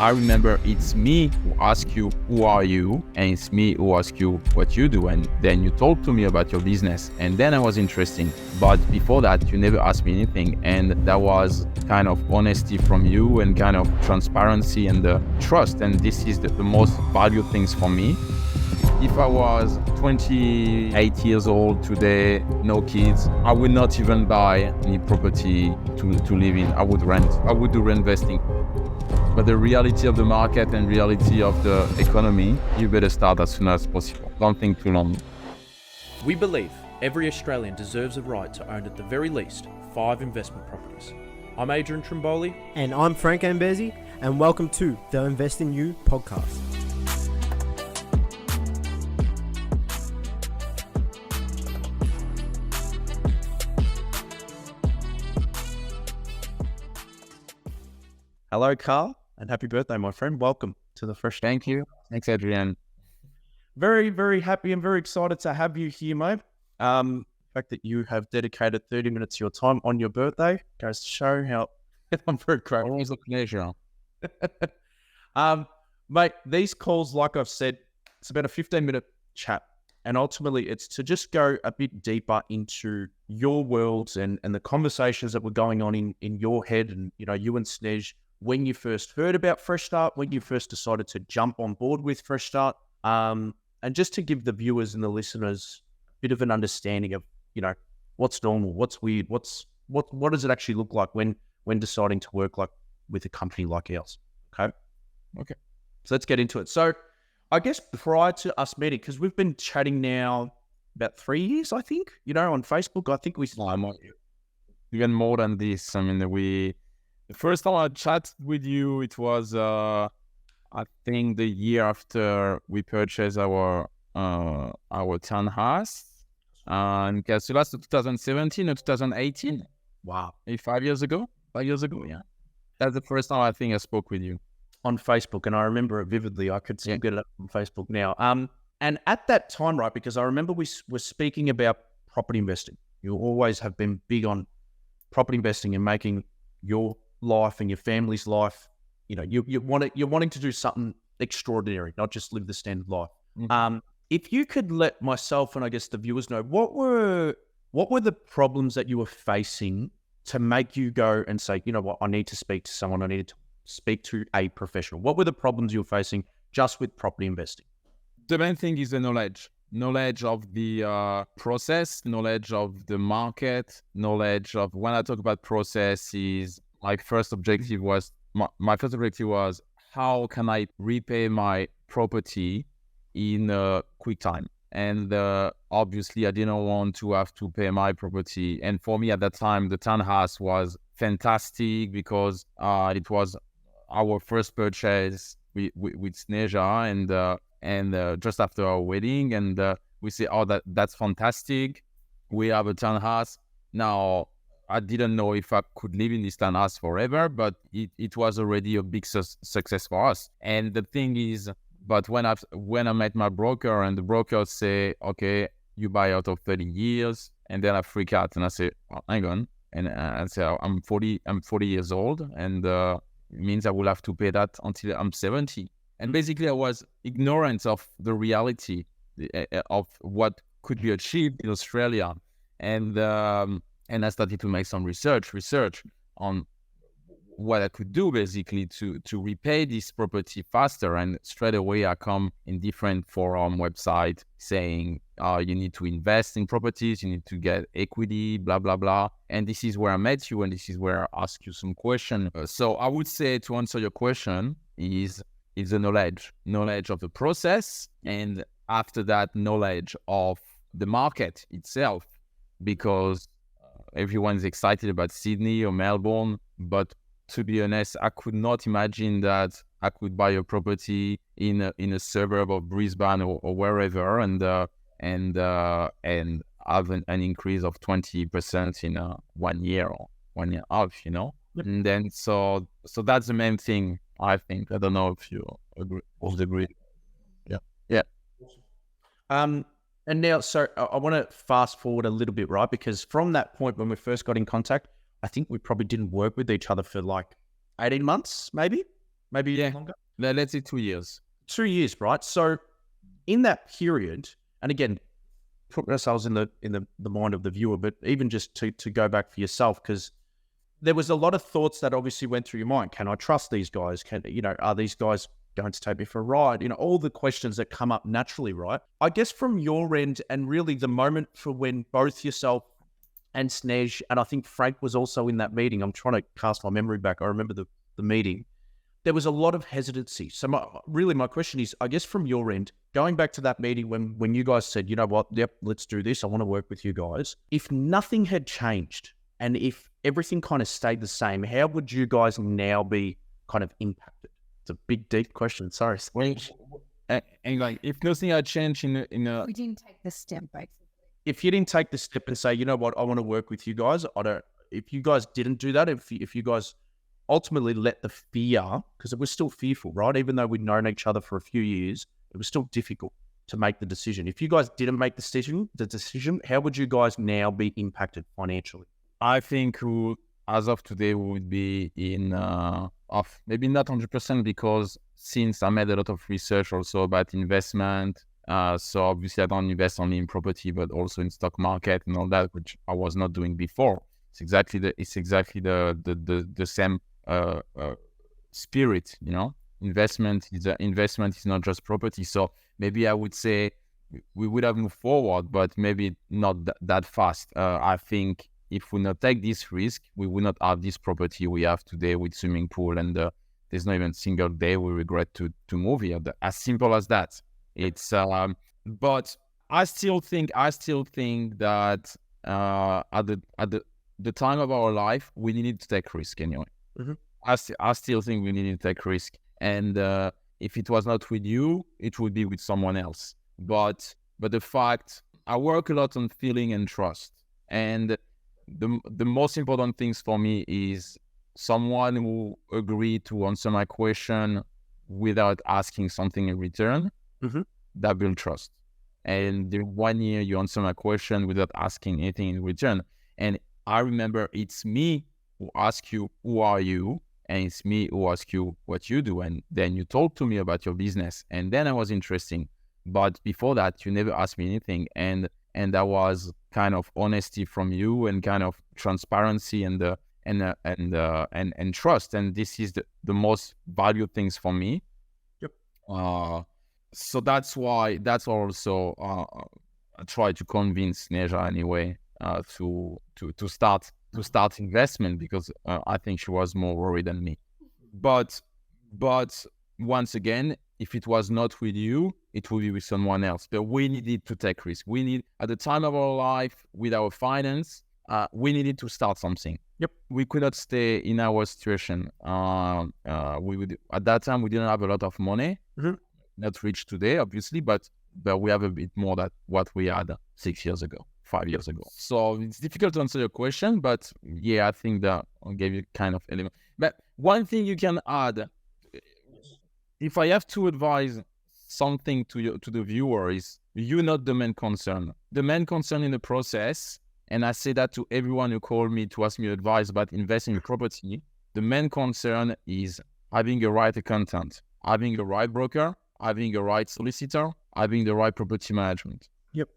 I remember it's me who ask you, who are you? And it's me who ask you what you do. And then you talk to me about your business. And then I was interesting. But before that, you never asked me anything. And that was kind of honesty from you and kind of transparency and trust. And this is the most valuable things for me. If I was 28 years old today, no kids, I would not even buy any property to live in. I would rent. I would do reinvesting. But the reality of the market and reality of the economy, you better start as soon as possible. Don't think too long. We believe every Australian deserves a right to own at the very least 5 investment properties. I'm Adrian Trimboli. And I'm Frank Ambezi, and welcome to the Invest in You podcast. Hello, Carl, and happy birthday, my friend. Welcome to the Fresh. Thank you. Thanks, Adrian. Very, very happy and very excited to have you here, mate. The fact that you have dedicated 30 minutes of your time on your birthday goes to show how I'm very grateful. Always a pleasure. Mate, these calls, like I've said, it's about a 15-minute chat. And ultimately, it's to just go a bit deeper into your worlds and the conversations that were going on in your head and, you know, you and Snej, when you first heard about Fresh Start, when you first decided to jump on board with Fresh Start, and just to give the viewers and the listeners a bit of an understanding of, you know, what's normal, what's weird, what does it actually look like when deciding to work like with a company like ours. Okay. So let's get into it. So I guess prior to us meeting, because we've been chatting now about 3 years, I think, you know, on Facebook. I think Even more than this. I mean, the first time I chatted with you, it was, I think, the year after we purchased our townhouse. And so that's 2017 or 2018. Wow. 5 years ago? 5 years ago, yeah. That's the first time I think I spoke with you. On Facebook, and I remember it vividly. I could still get it up on Facebook now. And at that time, right, because I remember we were speaking about property investing. You always have been big on property investing and making your life and your family's life. You know, you're wanting to do something extraordinary, not just live the standard life. Mm-hmm. If you could let myself and I guess the viewers know, what were the problems that you were facing to make you go and say, you know what, I need to speak to someone. I needed to speak to a professional. What were the problems you were facing just with property investing? The main thing is the knowledge of the process, knowledge of the market, knowledge of, when I talk about process, is my first objective was how can I repay my property in a quick time? And obviously I didn't want to have to pay my property. And for me at that time, the townhouse was fantastic because it was our first purchase with Sneja and just after our wedding. And we say, oh, that's fantastic. We have a townhouse. Now, I didn't know if I could live in this townhouse forever, but it was already a big success for us. And the thing is, but when I met my broker and the broker say, okay, you buy out of 30 years, and then I freak out and I say, well, hang on. And I say, I'm 40 years old, and it means I will have to pay that until I'm 70. And basically I was ignorant of the reality of what could be achieved in Australia. And I started to make some research on what I could do basically to repay this property faster. And straight away I come in different forum website saying, you need to invest in properties, you need to get equity, blah, blah, blah. And this is where I met you, and this is where I ask you some question. So I would say, to answer your question, is the knowledge of the process. And after that, knowledge of the market itself, because everyone's excited about Sydney or Melbourne, but to be honest, I could not imagine that I could buy a property in a suburb of Brisbane or wherever, and have an increase of 20% in 1 year or 1 year and a half, you know. Yep. And then so that's the main thing, I think. I don't know if you agree. Yeah. And now, so I want to fast forward a little bit, right? Because from that point when we first got in contact, I think we probably didn't work with each other for like 18 months, maybe. maybe Yeah. longer. Let's say 2 years. 2 years, right? So in that period, and again, put ourselves in the mind of the viewer, but even just to go back for yourself, because there was a lot of thoughts that obviously went through your mind. Can I trust these guys? Are these guys going to take me for a ride? All the questions that come up naturally, right? I guess from your end, and really the moment for when both yourself and Snej, and I think Frank was also in that meeting. I'm trying to cast my memory back. I remember the meeting. There was a lot of hesitancy. So my question is, I guess from your end, going back to that meeting when you guys said, you know what, yep, let's do this. I want to work with you guys. If nothing had changed and if everything kind of stayed the same, how would you guys now be kind of impacted? It's a big, deep question. Sorry. And like, if nothing had changed in a We didn't take the step, basically. If you didn't take the step and say, you know what, I want to work with you guys. If you guys didn't do that, if you guys ultimately let the fear, because it was still fearful, right? Even though we'd known each other for a few years, it was still difficult to make the decision. If you guys didn't make the decision, how would you guys now be impacted financially? I think as of today, we would be in maybe not 100%, because since I made a lot of research also about investment, so obviously I don't invest only in property, but also in stock market and all that, which I was not doing before. It's exactly the same spirit, Investment is not just property. So maybe I would say we would have moved forward, but maybe not that fast. I think if we not take this risk, we would not have this property we have today with swimming pool, and there's not even a single day we regret to move here. As simple as that. It's but I still think that at the time of our life, we needed to take risk anyway. Mm-hmm. I still think we needed to take risk, and if it was not with you, it would be with someone else. But the fact, I work a lot on feeling and trust, and the most important things for me is someone who agreed to answer my question without asking something in return. Mm-hmm. That builds trust. And the 1 year you answer my question without asking anything in return. And I remember it's me who ask you, who are you? And it's me who ask you what you do. And then you talk to me about your business. And then I was interesting. But before that, you never asked me anything. And that was kind of honesty from you, and kind of transparency and trust. And this is the most valued things for me. Yep. So that's also I try to convince Neja anyway to start investment, because I think she was more worried than me. But once again, if it was not with you, it would be with someone else. But we needed to take risk. We need, at the time of our life, with our finance, we needed to start something. Yep. We could not stay in our situation. We would, at that time, we didn't have a lot of money. Mm-hmm. Not rich today, obviously, but we have a bit more than what we had 6 years ago, 5 years ago. So it's difficult to answer your question, but yeah, I think that I gave you kind of element. But one thing you can add, if I have to advise something to the viewer, is you're not the main concern. The main concern in the process, and I say that to everyone who called me to ask me advice about investing in property, the main concern is having the right accountant, having the right broker, having the right solicitor, having the right property management. Yep.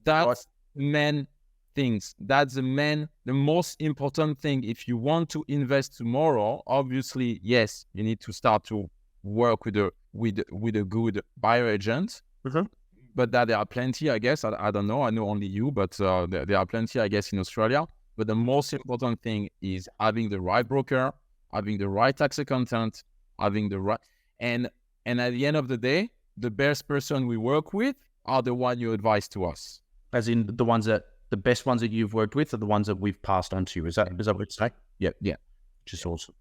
That's main things. That's the most important thing. If you want to invest tomorrow, obviously, yes, you need to start to work with a good buyer agent. Mm-hmm. But that there are plenty, I guess. I don't know. I know only you, but there are plenty, I guess, in Australia. But the most important thing is having the right broker, having the right tax accountant, having the right... And at the end of the day, the best person we work with are the one you advise to us. As in the best ones that you've worked with are the ones that we've passed on to you. Is that what you're saying? Yeah. Which is awesome.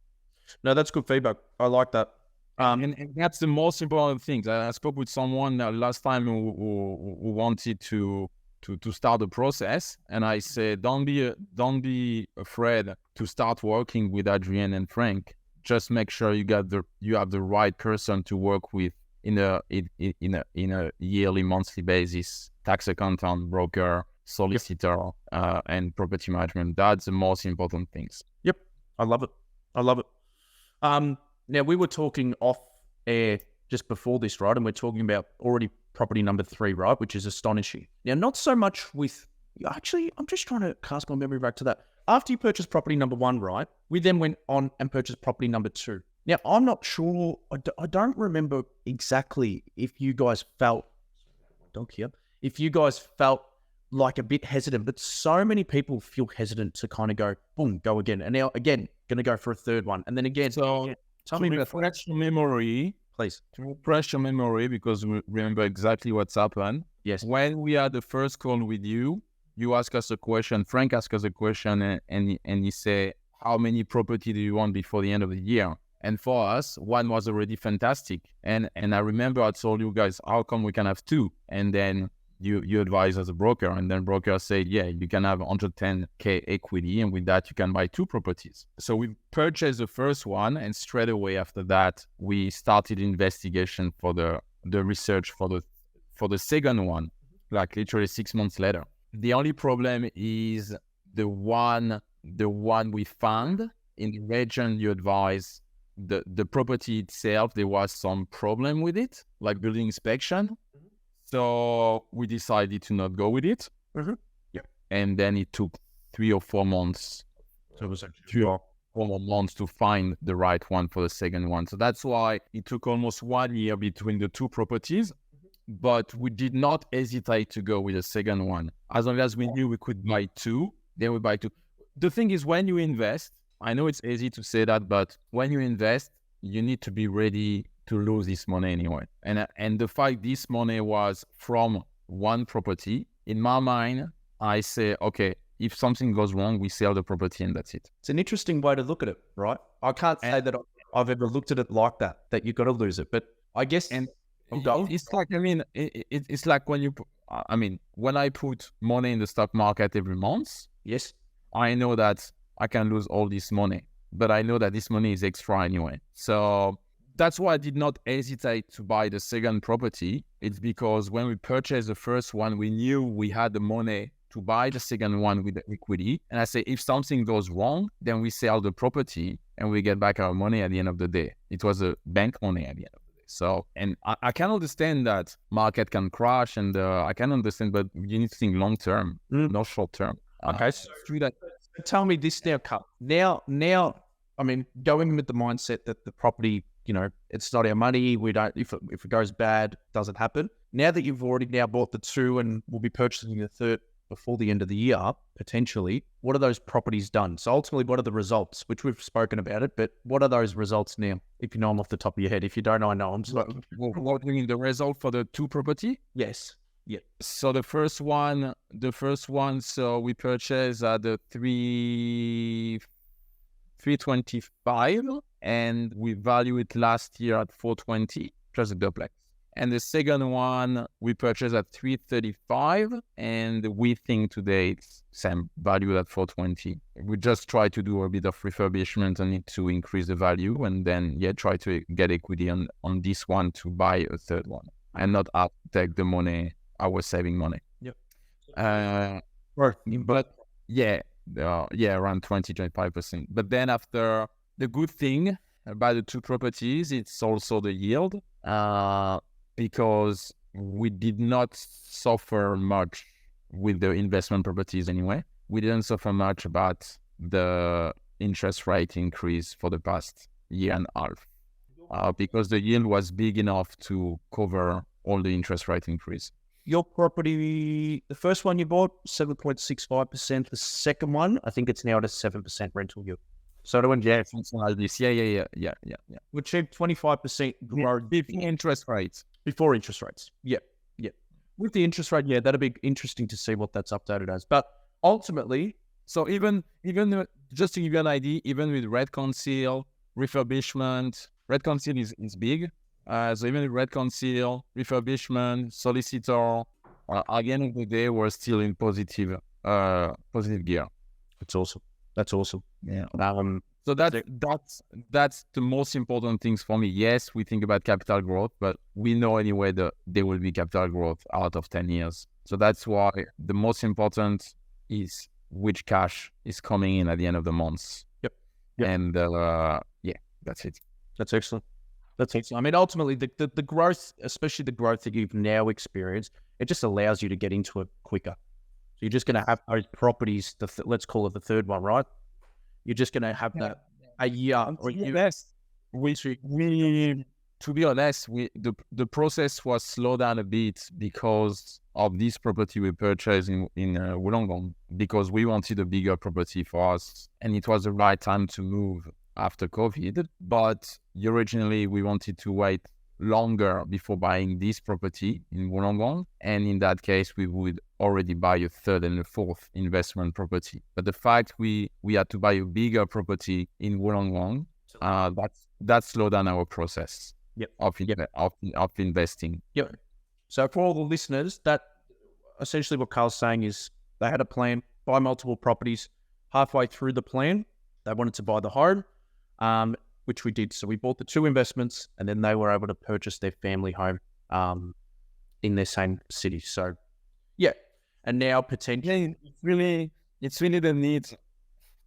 No, that's good feedback. I like that. And that's the most important thing. I spoke with someone last time who wanted to start the process, and I said, don't be afraid to start working with Adrian and Frank. Just make sure you have the right person to work with in a yearly, monthly basis. Tax accountant, broker, solicitor, and property management. That's the most important things. Yep, I love it. Now, we were talking off air just before this, right? And we're talking about already property number 3, right? Which is astonishing. Now, not so much with, actually, I'm just trying to cast my memory back to that. After you purchased property number 1, right? We then went on and purchased property number 2. Now, I'm not sure, I don't remember exactly if you guys felt, if you guys felt like a bit hesitant, but so many people feel hesitant to kind of go, boom, go again. And now, again, going to go for a third one. And then again, So tell to me about refresh your memory, please. because we remember exactly what's happened. Yes. When we had the first call with you, you asked us a question, Frank asked us a question, and he said, how many property do you want before the end of the year? And for us, 1 was already fantastic. And I remember I told you guys, how come we can have 2? And then you advise as a broker, and then broker said, yeah, you can have 110K equity, and with that, you can buy 2 properties. So we purchased the first one, and straight away after that, we started investigation for the research for the second one, like literally 6 months later. The only problem is the one we found in the region you advise, the property itself, there was some problem with it, like building inspection. So we decided to not go with it. Yeah. And then it took 3 or 4 months. So it was actually 3 or 4 more months to find the right one for the second one. So that's why it took almost 1 year between the 2 properties. But we did not hesitate to go with the second one. As long as we knew we could buy 2, then we buy 2. The thing is, when you invest, I know it's easy to say that, but when you invest, you need to be ready to lose this money anyway. And the fact this money was from 1 property, in my mind, I say, okay, if something goes wrong, we sell the property and that's it. It's an interesting way to look at it, right? I can't say that I've ever looked at it like that you got to lose it. But I guess... It's like, it's like when you, when I put money in the stock market every month, yes, I know that I can lose all this money, but I know that this money is extra anyway. So that's why I did not hesitate to buy the second property. It's because when we purchased the first one, we knew we had the money to buy the second one with the equity. And I say, if something goes wrong, then we sell the property and we get back our money at the end of the day. It was a bank money at the end of the day. So, and I can understand that market can crash, and I can understand, but you need to think long term, not short term. Okay, so tell me this now, Carl. Now, going with the mindset that the property, it's not our money. We don't. If it goes bad, it doesn't happen. Now that you've already now bought the 2 and will be purchasing the 3rd before the end of the year, potentially, what are those properties done? So ultimately, what are the results? Which we've spoken about it, but what are those results now? If you know them off the top of your head. If you don't, I know them. What do you mean, the result for the 2 property? Yes. Yeah. So the first one, so we purchased at the 325, and we value it last year at 420, just a duplex. And the second one we purchased at 335, and we think today it's same value at 420. We just try to do a bit of refurbishment on it to increase the value, and then try to get equity on this one to buy a third one, and not have to take the money, our saving money. Yep. But around 20-25%. But then after, the good thing about the 2 properties, it's also the yield. Because we did not suffer much with the investment properties anyway. We didn't suffer much about the interest rate increase for the past year and a half, because the yield was big enough to cover all the interest rate increase. Your property, the first one you bought, 7.65%. The second one, I think it's now at a 7% rental yield. So the one, something like this. Yeah. We achieved 25% growth before interest rates. Before interest rates. Yep. With the interest rate, that'd be interesting to see what that's updated as. But ultimately, so even just to give you an idea, even with Red Council refurbishment, Red Council is big. So even with Red Council refurbishment, solicitor, at the end of the day, we're still in positive gear. That's awesome. Yeah. So that's the most important things for me. Yes, we think about capital growth, but we know anyway that there will be capital growth out of 10 years. So that's why the most important is which cash is coming in at the end of the month. Yep. And that's it. That's excellent. That's excellent. I mean, ultimately, the growth, especially the growth that you've now experienced, it just allows you to get into it quicker. So you're just going to have those properties, let's call it the third one, right? You're just going to have that a year or a year. To be honest, the process was slowed down a bit because of this property we purchased in Wollongong, because we wanted a bigger property for us, and it was the right time to move after COVID. But originally we wanted to wait longer before buying this property in Wollongong, and in that case we would already buy a third and a fourth investment property. But the fact we had to buy a bigger property in Wollongong, that slowed down our process of investing. Yep. So for all the listeners, that essentially what Carl's saying is they had a plan, buy multiple properties. Halfway through the plan, they wanted to buy the home, which we did. So we bought the two investments, and then they were able to purchase their family home in their same city. So yeah, and now potentially it's really the needs.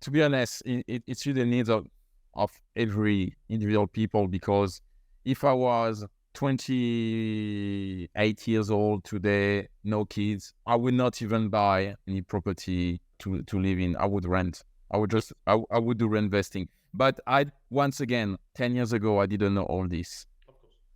To be honest, it's really the needs of every individual people, because if I was 28 years old today, no kids, I would not even buy any property to live in. I would rent. I would do reinvesting. But once again, 10 years ago, I didn't know all this.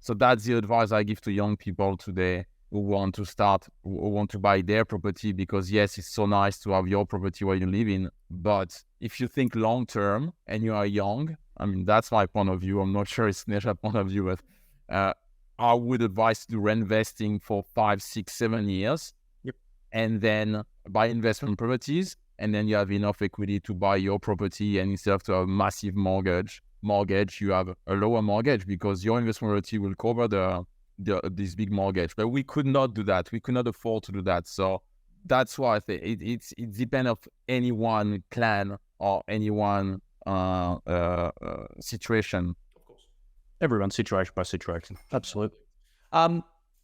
So that's the advice I give to young people today who want to buy their property, because yes, it's so nice to have your property where you live in. But if you think long term and you are young, I mean, that's my point of view. I'm not sure it's Nesha's point of view, but I would advise to do reinvesting for 5, 6, 7 years, and then buy investment properties, and then you have enough equity to buy your property, and instead of to have a massive mortgage, you have a lower mortgage, because your investment property will cover this big mortgage. But we could not do that. We could not afford to do that. So that's why I think it depends on any one clan or any one situation. Of course, everyone's situation by situation. Absolutely.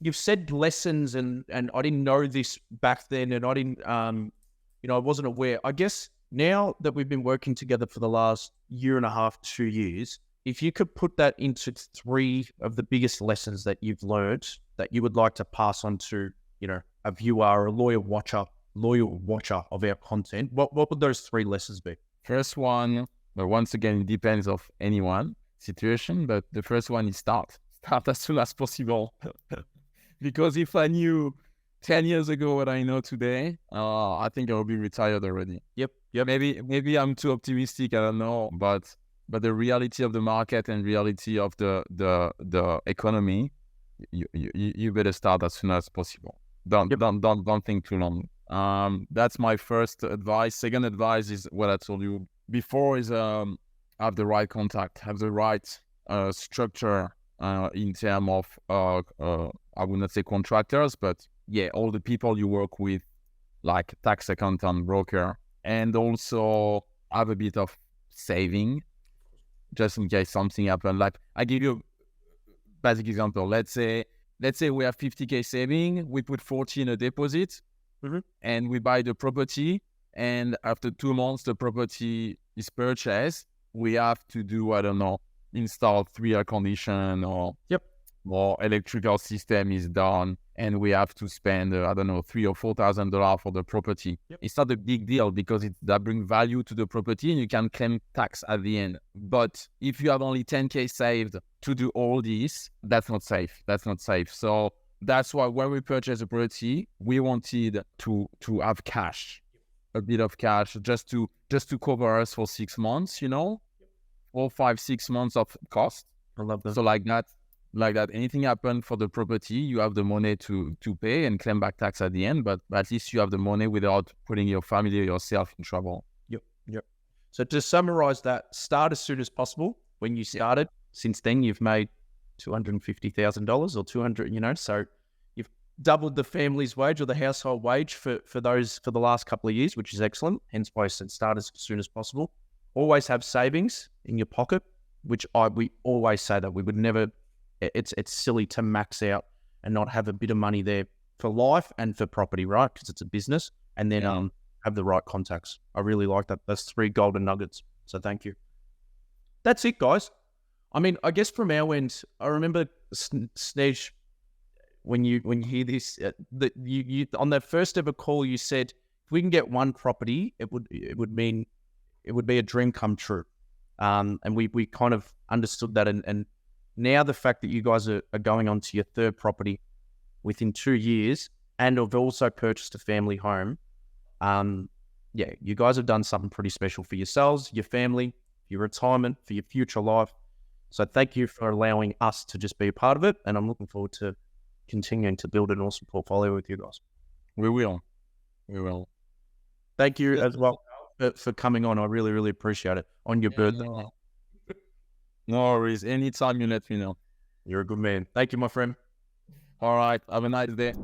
You've said lessons, and I didn't know this back then, and I didn't, I wasn't aware. I guess now that we've been working together for the last year and a half, 2 years, if you could put that into 3 of the biggest lessons that you've learned that you would like to pass on to, a viewer, a loyal watcher of our content, what would those 3 lessons be? First one, but once again, it depends of anyone situation, but the first one is start as soon as possible. Because if I knew 10 years ago what I know today, I think I would be retired already. Yep. Maybe I'm too optimistic, I don't know, but the reality of the market and reality of the economy, you better start as soon as possible. Don't think too long. That's my first advice. Second advice is what I told you before, is have the right contact, have the right structure in terms of I would not say contractors, but all the people you work with, like tax accountant, broker, and also have a bit of saving just in case something happens. Like, I give you a basic example. Let's say we have 50K saving, we put 40 in a deposit, and we buy the property, and after 2 months the property is purchased. We have to do, I don't know, install 3 air condition or electrical system is done, and we have to spend I don't know, $3,000 or $4,000 for the property. It's not a big deal, because that brings value to the property, and you can claim tax at the end. But if you have only 10K saved to do all this, that's not safe. So that's why when we purchased the property, we wanted to have cash, a bit of cash, just to cover us for 6 months, 4, 5, 6 months of cost. I love that. So like that, anything happen for the property, you have the money to pay and claim back tax at the end, but at least you have the money without putting your family or yourself in trouble. Yep. So to summarize that, start as soon as possible. When you started, since then you've made $250,000 or 200, so you've doubled the family's wage or the household wage for the last couple of years, which is excellent. Hence why I said start as soon as possible. Always have savings in your pocket, which we always say that we would never. It's silly to max out and not have a bit of money there for life and for property, right? Because it's a business, and then have the right contacts. I really like that. That's 3 golden nuggets. So thank you. That's it, guys. I mean, I guess from our end, I remember Snej, when you hear this, that you on that first ever call, you said if we can get one property, it would be a dream come true. And we kind of understood that, and now the fact that you guys are going on to your third property within 2 years, and have also purchased a family home, yeah, you guys have done something pretty special for yourselves, your family, your retirement, for your future life. So thank you for allowing us to just be a part of it, and I'm looking forward to continuing to build an awesome portfolio with you guys. We will. Thank you as well for coming on. I really, really appreciate it on your birthday. No worries. Anytime you let me know. You're a good man. Thank you, my friend. All right. Have a nice day.